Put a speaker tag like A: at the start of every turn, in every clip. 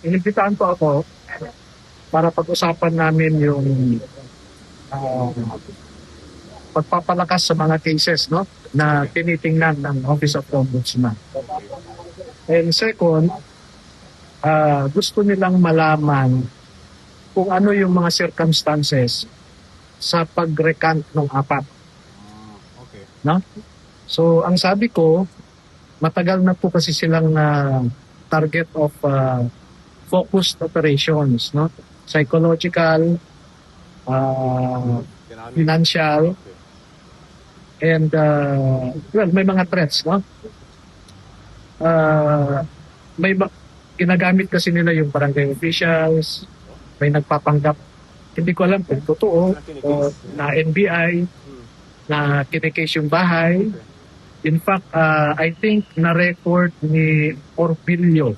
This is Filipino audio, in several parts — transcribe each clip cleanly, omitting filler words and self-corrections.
A: Inimbitahan po ako para pag-usapan namin yung ah, pagpapalakas sa mga cases no na tinitingnan ng Office of Ombudsman. And second, gusto nilang malaman kung ano yung mga circumstances sa pag-recant ng apat.
B: Okay.
A: No? So, ang sabi ko, matagal na po kasi silang target of focused operations, no? Psychological, financial, and well, may mga threats, no? Ginagamit kasi nila yung barangay officials, may nagpapanggap, hindi ko alam kung totoo, o na NBI, na kinikase yung bahay. In fact, I think na-record ni Orbilio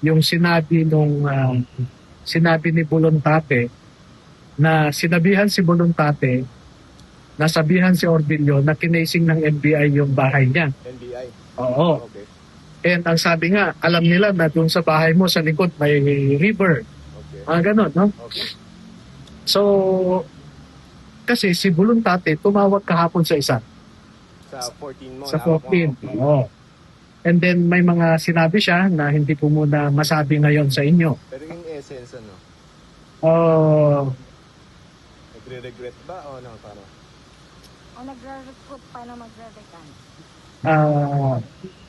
A: yung sinabi ni Bolontate na sinabihan si Bolontate, nasabihan si Orbilio na kinasing ng NBI yung bahay niya.
B: NBI?
A: Oo.
B: Okay.
A: And ang sabi nga, alam nila na doon sa bahay mo sa likod may river.
B: Okay.
A: Ganon, no?
B: Okay.
A: So, kasi si Bolontate tumawag kahapon sa isa.
B: Sa 14 mo?
A: Sa 14. Oo. And then may mga sinabi siya na hindi po muna masabi ngayon sa inyo.
B: Pero yung essence, ano? Nagre-regret ba o ano? Paano?
C: O nagre-recruit pa na magre-recant?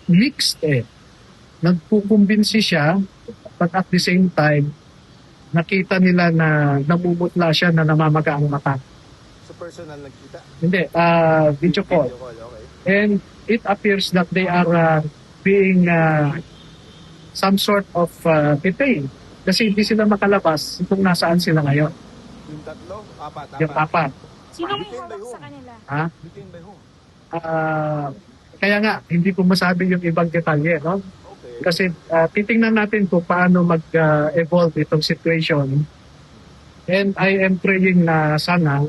A: Mixed eh. Nagkukumbinsi siya, but at the same time, nakita nila na namumutla siya na namamaga ang mata.
B: So personal nagkita?
A: Hindi, video call.
B: Video call, okay.
A: And it appears that they are being some sort of detained. Kasi hindi sila makalabas kung nasaan sila ngayon.
B: Yung tatlo? Apat?
A: Yung apat.
C: Sino may hawak sa kanila?
A: Ha?
B: Detained by whom?
A: Kaya nga, hindi ko masabi yung ibang detalye, no?
B: Okay.
A: Kasi titingnan natin kung paano mag-evolve itong situation. And I am praying na sana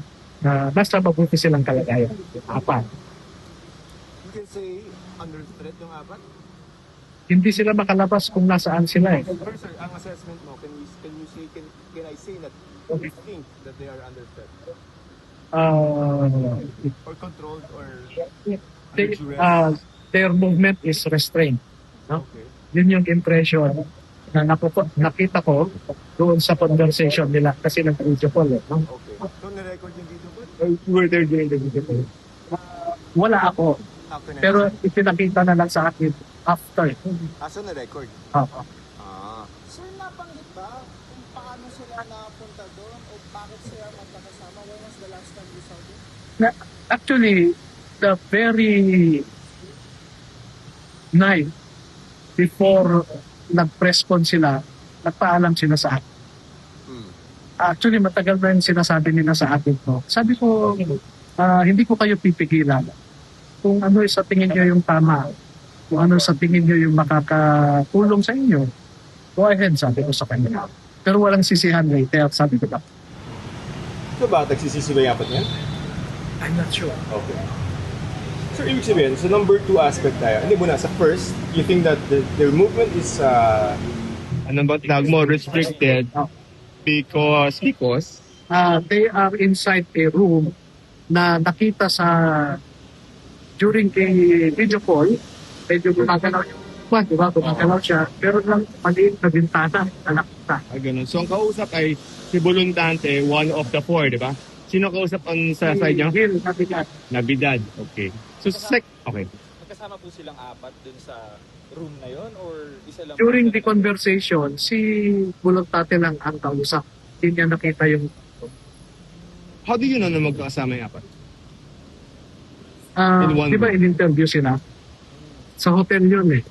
A: nasa mabuti silang kalagayan. Apat.
B: You can say under threat yung apat?
A: Hindi sila makalabas kung nasaan sila eh.
B: Or sir, ang assessment mo, can I say that you think that they are under threat? Or controlled or
A: They,
B: under duress?
A: their movement is restrained. No?
B: Okay.
A: Yun yung impression na nakita ko doon sa conversation nila kasi nag-video call. No?
B: Okay. So, na-record yung video ko?
A: Were there during the video call? Wala ako.
B: After na.
A: Pero ipinakita na lang sa akin after.
B: So, na-record?
A: Oo.
D: Sir, nabanggit ba kung paano sila napunta doon o bakit sila magkakasama? When was the last time you saw them?
A: Actually, the very night before nag-press con sila, nagpaalam sila sa akin. Actually, matagal na yung sinasabi nila sa akin to. Sabi ko, hindi ko kayo pipigilan. Kung ano sa tingin nyo yung tama, kung ano sa tingin nyo yung makakatulong sa inyo, go ahead, sabi ko sa kanya. Pero walang sisihan later, sabi ko na.
B: So ba, nagsisisi ba yung apat niyan?
A: I'm not sure.
B: Okay. So, ibig sabihin, sa number 2 aspect tayo, hindi muna, sa first, you think that their movement is, ano ba tawag mo, restricted because
A: They are inside a room na nakita during a video call, medyo gumagalaw yung di ba? Gumagalaw siya, pero lang maliit na bintana na nakita.
E: Ganun. So, ang kausap ay si Bolontate, one of the 4, di ba? Sino kausap sa side niya?
A: Gil, nabigat.
E: Nabidad. Okay. So, okay.
F: Magkasama po silang apat dun sa room na yon or isa lang?
A: During the conversation, si Bolontate lang ang kausap. Hindi niya nakita yung...
E: How do you know na magkakasama yung apat? In one
A: di ba
E: room.
A: in-interview sila? Sa hotel yun eh.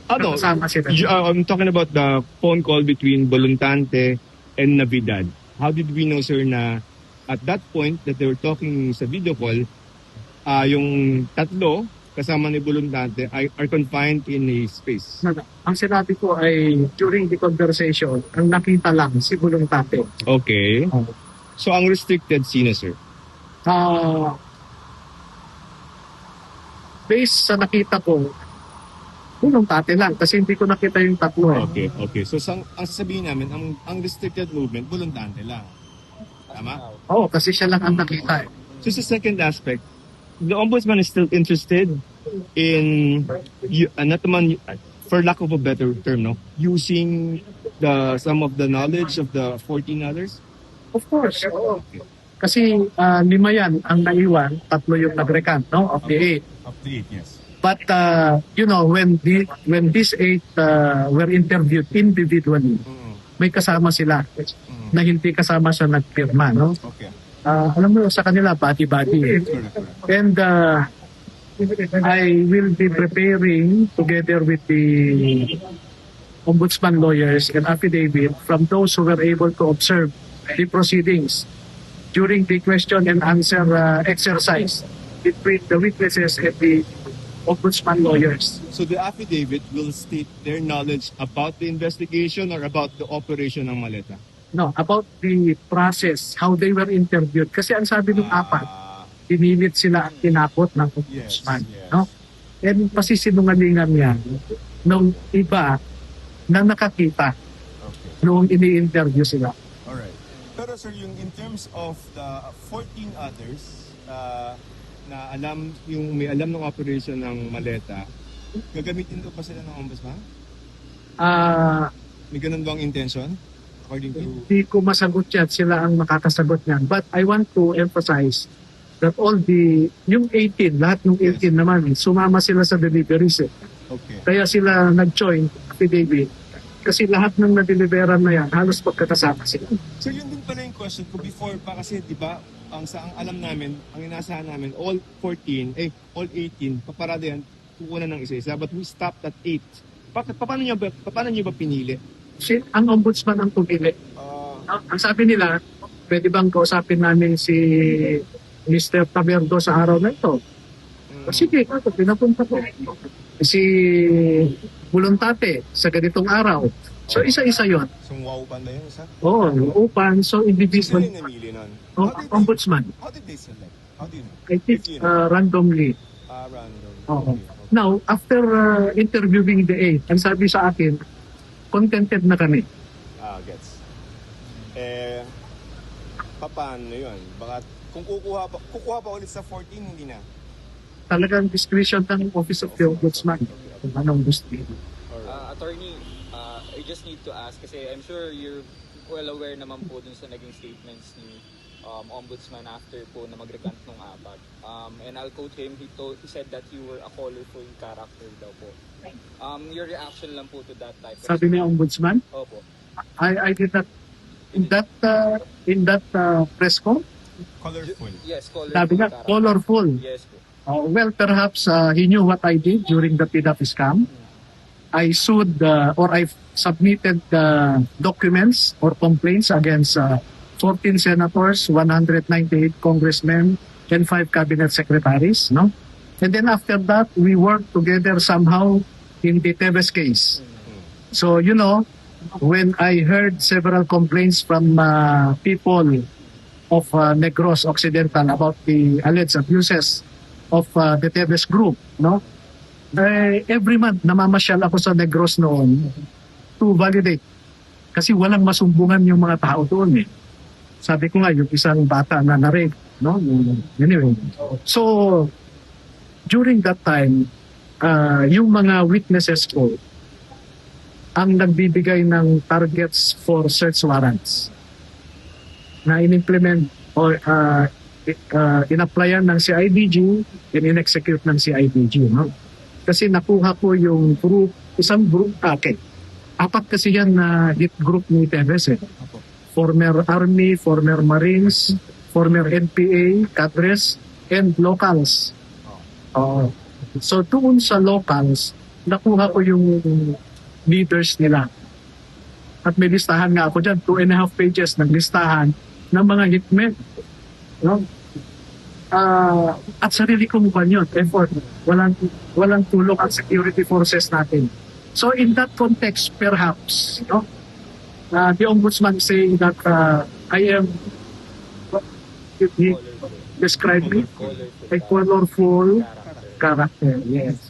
E: Ano?
A: Kasama sila.
E: I'm talking about the phone call between Bolontate and Navidad. How did we know, sir, na at that point that they were talking sa video call, yung tatlo kasama ni Bolontate are confined in a space?
A: Ang sinabi ko ay during the conversation, ang nakita lang si Bolontate.
E: Okay. So, ang restricted sino, sir?
A: Based sa nakita ko, Bulong-tate lang kasi hindi ko nakita yung tatlo eh.
E: Okay, okay. So, ang sasabihin namin, ang restricted movement, buluntante lang. Tama?
A: Oo, kasi siya lang ang nakita eh.
E: So, sa second aspect, the ombudsman is still interested in, not naman, for lack of a better term, no, using some of the knowledge of the 14 others?
A: Of course, oo. Kasi 5 yan ang naiwan, 3 yung nag-recant, no, of the 8.
E: Up to 8, yes.
A: But when these 8 were interviewed individually, may kasama sila na hindi kasama sa nagpirma, no?
E: Okay.
A: Alam mo sa kanila body. And I will be preparing together with the ombudsman lawyers and affidavit from those who were able to observe the proceedings during the question and answer exercise between the witnesses and the ombudsman lawyers.
E: So the affidavit will state their knowledge about the investigation or about the operation ng maleta?
A: No, about the process, how they were interviewed. Kasi ang sabi ng apat, pinilit sila at tinapot ng ombudsman.
E: Yes.
A: No? And pasisinungalingan yan ng iba na nakakita noong ini-interview sila.
E: Alright. Pero sir, yung in terms of the 14 others na may alam ng operation ng maleta, gagamitin ko pa sila ng ombudsman? May ganun bang intention? According to...
A: Hindi ko masagot yan, sila ang makakasagot niyan. But I want to emphasize that yung 18, lahat ng 18 naman, sumama sila sa deliveries.
E: Okay.
A: Kaya sila nag-join affidavit. Kasi lahat ng na-deliveran na yan, halos pagkakasama sila.
E: So yun din pala yung question ko before pa kasi di ba ang alam namin, ang inasahan namin, all 18, paparada yan, kukunan ng isa-isa. But we stopped at 8. Paano niyo ba pinili?
A: Ang ombudsman ang pumili. Ang sabi nila, pwede bang kausapin namin si Mr. Taberdo sa araw na ito? Sige, pinapunta ko. Si Bulontate sa ganitong araw. So isa-isa yon.
E: So waupan na yun isa?
A: Oo, upan. So individual.
E: Sino yung namili nun?
A: Ombudsman.
E: How did they select? How do you know?
A: I think randomly.
E: Random.
A: Oo. Now, after interviewing the 8, ang sabi sa akin, contented na kami.
E: Gets. Paano yun? Baka kung kukuha pa ulit sa 14, hindi na?
A: Talagang discretion ng Office of the Ombudsman. Kung anong gusto.
F: Attorney, I just need to ask kasi I'm sure you're well aware naman po dun sa naging statements ni Ombudsman after po na mag-recant nung apat. And I'll quote him, he said that you were a colorful character daw po. Your reaction lang po to that type of...
A: Sabi niya Ombudsman?
F: Opo.
A: I did not in that press con.
E: Colorful.
F: Yes, colorful.
A: Sabi niya
F: character.
A: colorful.
F: Yes po.
A: Well, perhaps he knew what I did during the PDAP scam. I sued or I submitted documents or complaints against 14 senators, 198 congressmen, and 5 cabinet secretaries. No? And then after that, we worked together somehow in the Tevez case. So, when I heard several complaints from people of Negros Occidental about the alleged abuses of the Tevez group, no? Every month namamasyal ako sa Negros noon to validate. Kasi walang masumbungan yung mga tao doon eh. Sabi ko nga, yung isang bata na na-rape, no? Anyway. So, during that time, yung mga witnesses ko, ang nagbibigay ng targets for search warrants na in-implement or in-applyan ng CIDG and in-execute ng CIDG. No? Kasi nakuha ko yung group, isang group, apat kasi yan na hit group ni Tevez. Former Army, former Marines, former NPA, cadres, and locals. So doon sa locals, nakuha ko yung leaders nila. At may listahan nga ako dyan, 2.5 pages ng listahan ng mga hitmen. No? At sarili kong yun, effort. Walang tulong at security forces natin. So in that context, perhaps, the Ombudsman saying that I am, he described me, a colorful character. Yes.